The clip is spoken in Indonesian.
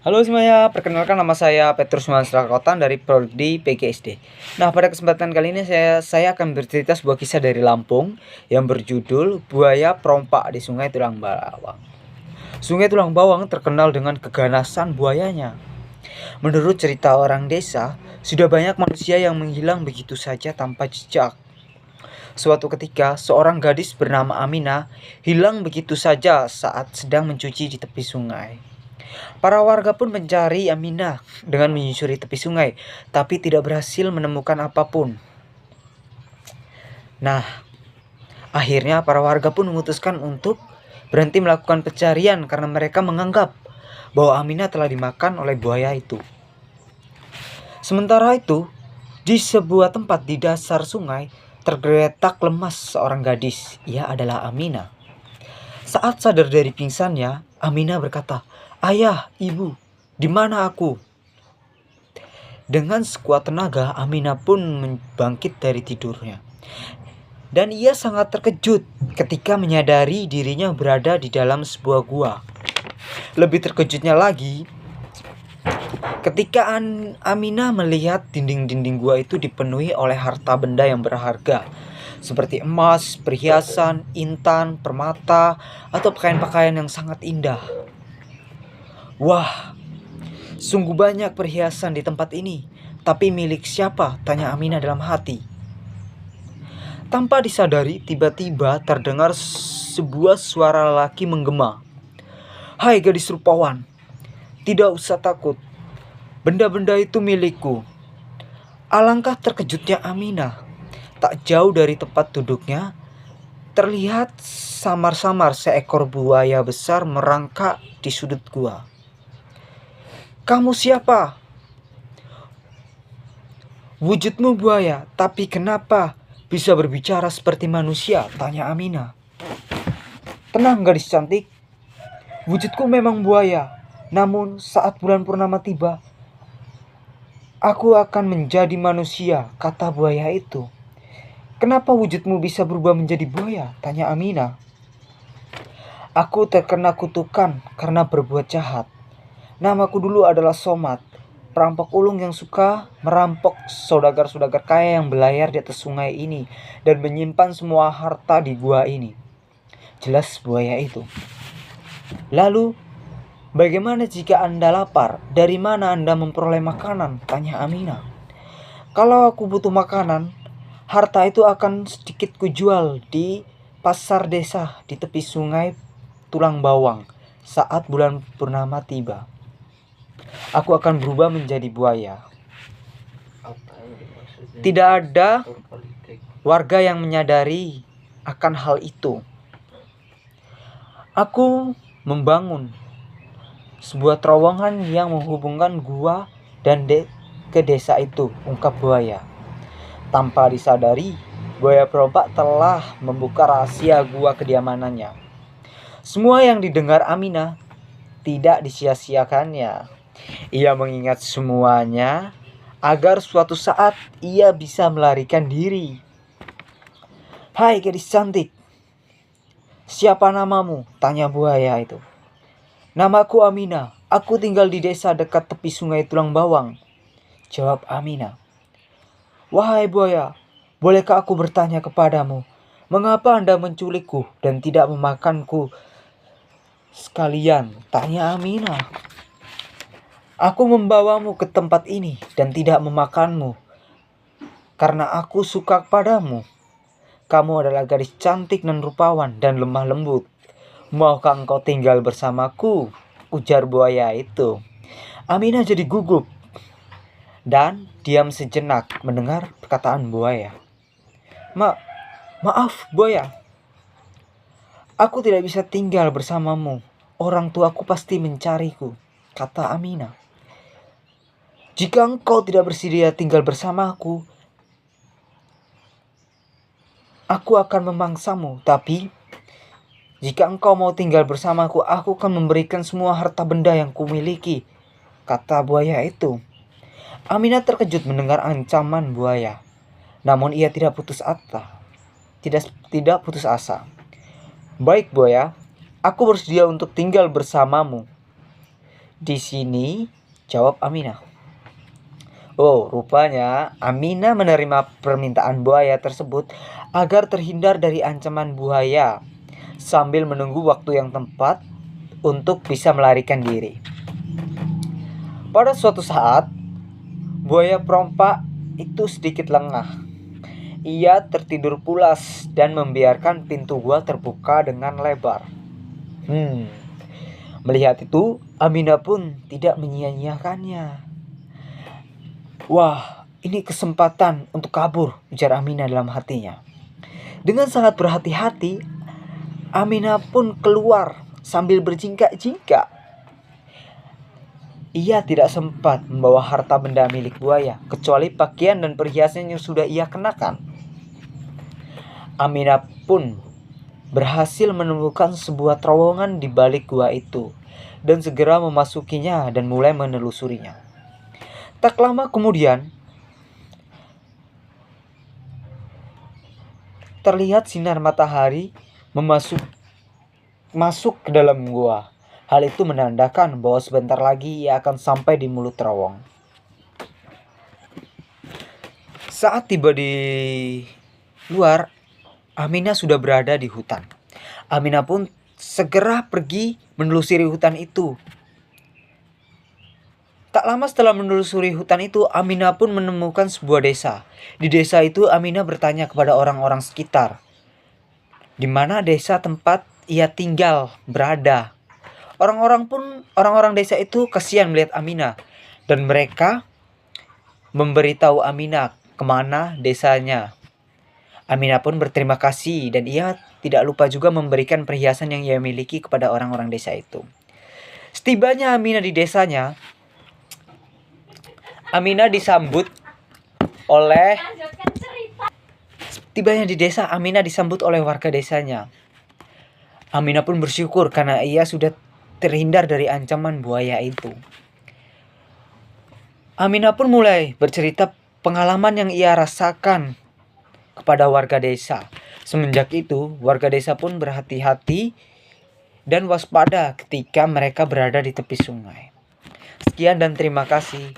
Halo semuanya, perkenalkan nama saya Petrus Mansrakotan dari Prodi PGSD. Nah, pada kesempatan kali ini saya akan bercerita sebuah kisah dari Lampung yang berjudul Buaya Perompak di Sungai Tulang Bawang. Sungai Tulang Bawang terkenal dengan keganasan buayanya. Menurut cerita orang desa, sudah banyak manusia yang menghilang begitu saja tanpa jejak. Suatu ketika, seorang gadis bernama Aminah hilang begitu saja saat sedang mencuci di tepi sungai. Para warga pun mencari Aminah dengan menyusuri tepi sungai, tapi tidak berhasil menemukan apapun. Nah, akhirnya para warga pun memutuskan untuk berhenti melakukan pencarian karena mereka menganggap bahwa Aminah telah dimakan oleh buaya itu. Sementara itu, di sebuah tempat di dasar sungai, tergeletak lemas seorang gadis. Ia adalah Aminah. Saat sadar dari pingsannya, Aminah berkata, "Ayah, ibu, di mana aku?" Dengan sekuat tenaga, Aminah pun bangkit dari tidurnya. Dan ia sangat terkejut ketika menyadari dirinya berada di dalam sebuah gua. Lebih terkejutnya lagi, ketika Aminah melihat dinding-dinding gua itu dipenuhi oleh harta benda yang berharga, seperti emas, perhiasan, intan, permata, atau pakaian-pakaian yang sangat indah. "Wah, sungguh banyak perhiasan di tempat ini, tapi milik siapa?" tanya Aminah dalam hati. Tanpa disadari, tiba-tiba terdengar sebuah suara lelaki menggema. "Hai gadis rupawan, tidak usah takut. Benda-benda itu milikku." Alangkah terkejutnya Aminah. Tak jauh dari tempat duduknya, terlihat samar-samar seekor buaya besar merangkak di sudut gua. "Kamu siapa?" "Wujudmu buaya, tapi kenapa bisa berbicara seperti manusia?" tanya Aminah. "Tenang gadis cantik, wujudku memang buaya. Namun saat bulan purnama tiba, aku akan menjadi manusia," kata buaya itu. "Kenapa wujudmu bisa berubah menjadi buaya?" tanya Aminah. "Aku terkena kutukan karena berbuat jahat. Namaku dulu adalah Somat, perampok ulung yang suka merampok saudagar-saudagar kaya yang berlayar di atas sungai ini dan menyimpan semua harta di gua ini," jelas buaya itu. "Lalu, bagaimana jika Anda lapar? Dari mana Anda memperoleh makanan?" tanya Aminah. "Kalau aku butuh makanan, harta itu akan sedikit kujual di pasar desa di tepi sungai Tulang Bawang saat bulan purnama tiba. Aku akan berubah menjadi buaya." Tidak ada warga yang menyadari akan hal itu. "Aku membangun sebuah terowongan yang menghubungkan gua dan ke desa itu," ungkap buaya. Tanpa disadari, buaya perompak telah membuka rahasia gua kediamanannya. Semua yang didengar Aminah tidak disia-siakannya. Ia mengingat semuanya agar suatu saat ia bisa melarikan diri. "Hai gadis cantik, siapa namamu?" tanya buaya itu. "Namaku Aminah. Aku tinggal di desa dekat tepi sungai Tulang Bawang," jawab Aminah. "Wahai buaya, bolehkah aku bertanya kepadamu, mengapa Anda menculikku dan tidak memakanku sekalian?" tanya Aminah. "Aku membawamu ke tempat ini dan tidak memakanmu karena aku suka padamu. Kamu adalah gadis cantik dan rupawan dan lemah lembut. Maukah engkau tinggal bersamaku?" ujar buaya itu. Aminah jadi gugup dan diam sejenak mendengar perkataan buaya. Maaf buaya, aku tidak bisa tinggal bersamamu. Orang tuaku pasti mencariku," kata Aminah. "Jika engkau tidak bersedia tinggal bersamaku, aku akan memangsamu. Tapi jika engkau mau tinggal bersamaku, aku akan memberikan semua harta benda yang kumiliki," kata buaya itu. Aminah terkejut mendengar ancaman buaya. Namun ia tidak putus asa. Tidak putus asa. "Baik buaya, aku bersedia untuk tinggal bersamamu. Di sini, jawab Aminah. Oh, rupanya Aminah menerima permintaan buaya tersebut agar terhindar dari ancaman buaya, sambil menunggu waktu yang tepat untuk bisa melarikan diri. Pada suatu saat, buaya perompak itu sedikit lengah. Ia tertidur pulas dan membiarkan pintu gua terbuka dengan lebar. Melihat itu, Aminah pun tidak menyia-nyiakannya. Wah, ini kesempatan untuk kabur, ujar Aminah dalam hatinya. Dengan sangat berhati-hati, Aminah pun keluar sambil berjingkak-jingkak. Ia tidak sempat membawa harta benda milik buaya, kecuali pakaian dan perhiasan yang sudah ia kenakan. Aminah pun berhasil menemukan sebuah terowongan di balik gua itu, dan segera memasukinya dan mulai menelusurinya. Tak lama kemudian, terlihat sinar matahari masuk ke dalam gua. Hal itu menandakan bahwa sebentar lagi ia akan sampai di mulut terowong. Saat tiba di luar, Aminah sudah berada di hutan. Aminah pun segera pergi menelusuri hutan itu. Tak lama setelah menelusuri hutan itu, Aminah pun menemukan sebuah desa. Di desa itu, Aminah bertanya kepada orang-orang sekitar, di mana desa tempat ia tinggal berada. Orang-orang desa itu kasihan melihat Aminah, dan mereka memberitahu Aminah kemana desanya. Aminah pun berterima kasih, dan ia tidak lupa juga memberikan perhiasan yang ia miliki kepada orang-orang desa itu. Setibanya Aminah di desanya, Aminah disambut oleh warga desanya. Aminah pun bersyukur karena ia sudah terhindar dari ancaman buaya itu. Aminah pun mulai bercerita pengalaman yang ia rasakan kepada warga desa. Semenjak itu, warga desa pun berhati-hati dan waspada ketika mereka berada di tepi sungai. Sekian dan terima kasih.